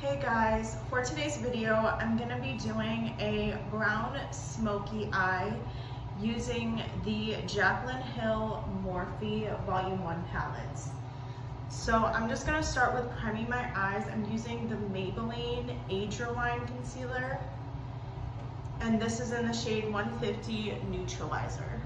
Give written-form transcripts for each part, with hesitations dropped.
Hey guys, for today's video, I'm gonna be doing a brown smoky eye using the Jaclyn Hill Morphe Volume 1 palettes. So I'm just gonna start with priming my eyes. I'm using the Maybelline Age Rewind Concealer, and this is in the shade 150 Neutralizer.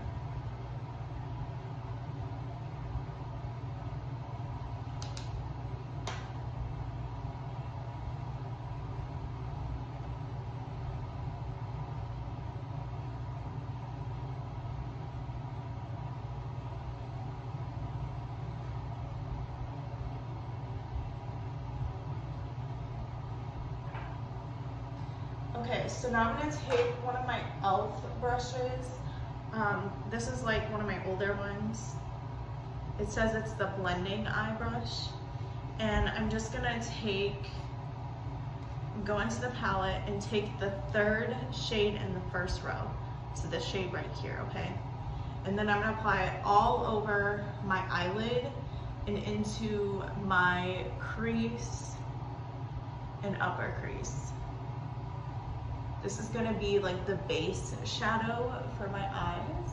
Okay, so now I'm going to take one of my e.l.f. brushes. This is like one of my older ones. It says it's the blending eye brush. And I'm just going to go into the palette and take the third shade in the first row. So this shade right here, okay? And then I'm going to apply it all over my eyelid and into my crease and upper crease. This is gonna be like the base shadow for my eyes.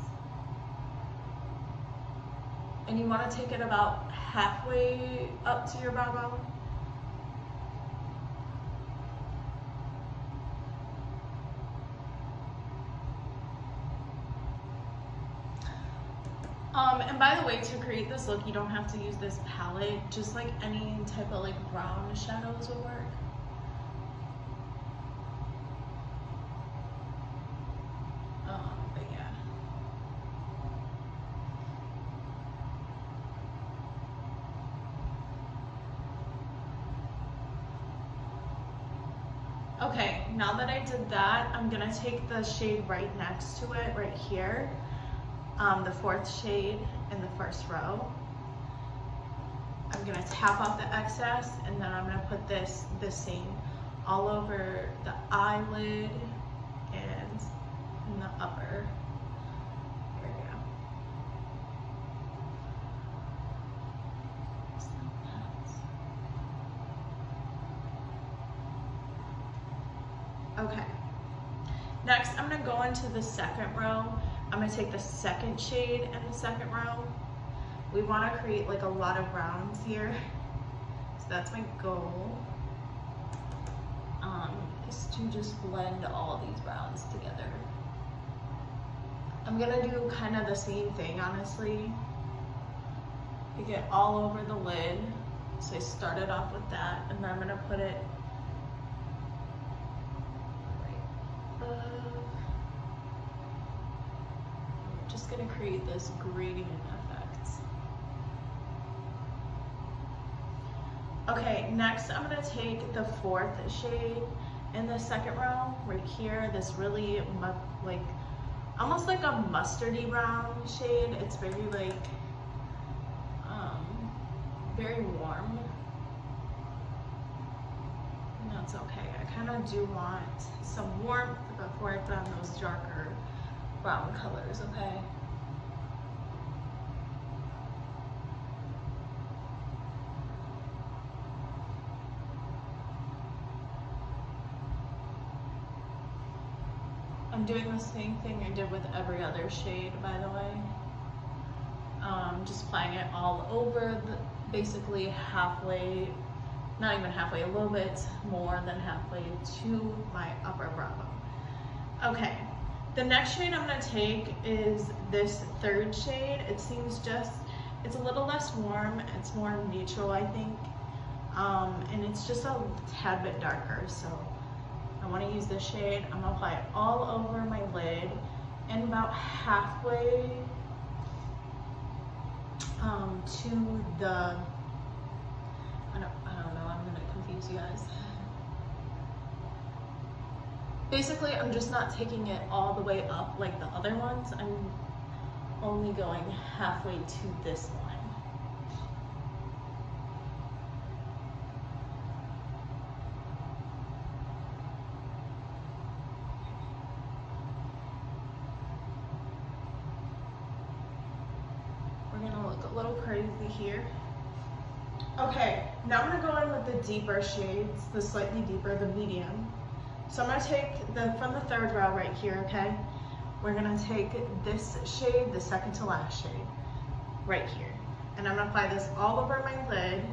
And you wanna take it about halfway up to your brow bone. And by the way, to create this look, you don't have to use this palette. Just like any type of like brown shadows would work. But yeah. Okay, now that I did that, I'm gonna take the shade right next to it, right here, the fourth shade in the first row. I'm gonna tap off the excess, and then I'm gonna put this same all over the eyelid and in the upper. There we go. Okay. Next, I'm gonna go into the second row. I'm gonna take the second shade in the second row. We wanna create like a lot of browns here. So that's my goal. Is to just blend all these browns together. I'm gonna do kind of the same thing, honestly. You get all over the lid. So I started off with that, and then I'm gonna put it right above. I'm just gonna create this gradient effect. Okay, next I'm gonna take the fourth shade in the second row, right here. This really like almost like a mustardy brown shade. It's very like very warm. And that's okay. I kind of do want some warmth before I put on those darker brown colors, okay? I'm doing the same thing I did with every other shade, by the way. Just applying it all over, basically halfway, not even halfway, a little bit more than halfway to my upper brow bone. Okay, the next shade I'm gonna take is this third shade. It seems it's a little less warm, it's more neutral, I think. And it's just a tad bit darker, so I want to use this shade. I'm gonna apply it all over my lid and about halfway to the, I don't know, I'm gonna confuse you guys. Basically, I'm just not taking it all the way up like the other ones. I'm only going halfway to this line. We're gonna look a little crazy here. Okay, Now I'm gonna go in with the deeper shades, the slightly deeper, the medium. So I'm gonna take from the third row right here, okay? We're gonna take this shade, the second to last shade, right here. And I'm gonna apply this all over my lid.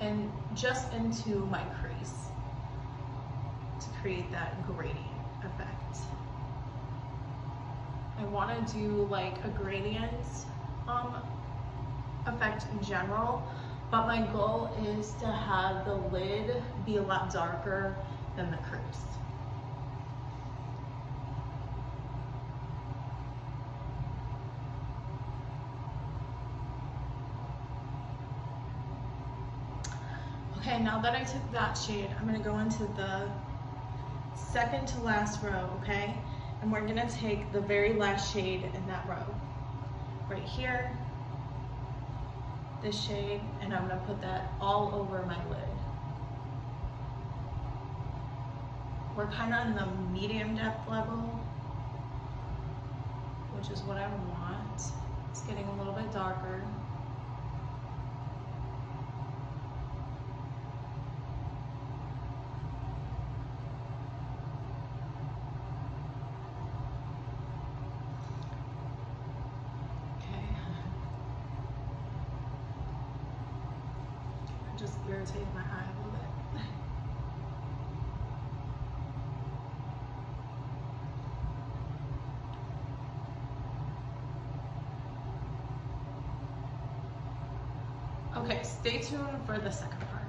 And just into my crease to create that gradient effect. I want to do like a gradient effect in general, but my goal is to have the lid be a lot darker than the crease. Okay, now that I took that shade, I'm gonna go into the second to last row, okay? And we're gonna take the very last shade in that row. Right here, this shade, and I'm gonna put that all over my lid. We're kind of in the medium depth level, which is what I want. It's getting a little bit darker. Just irritated my eye a little bit. Okay, stay tuned for the second part.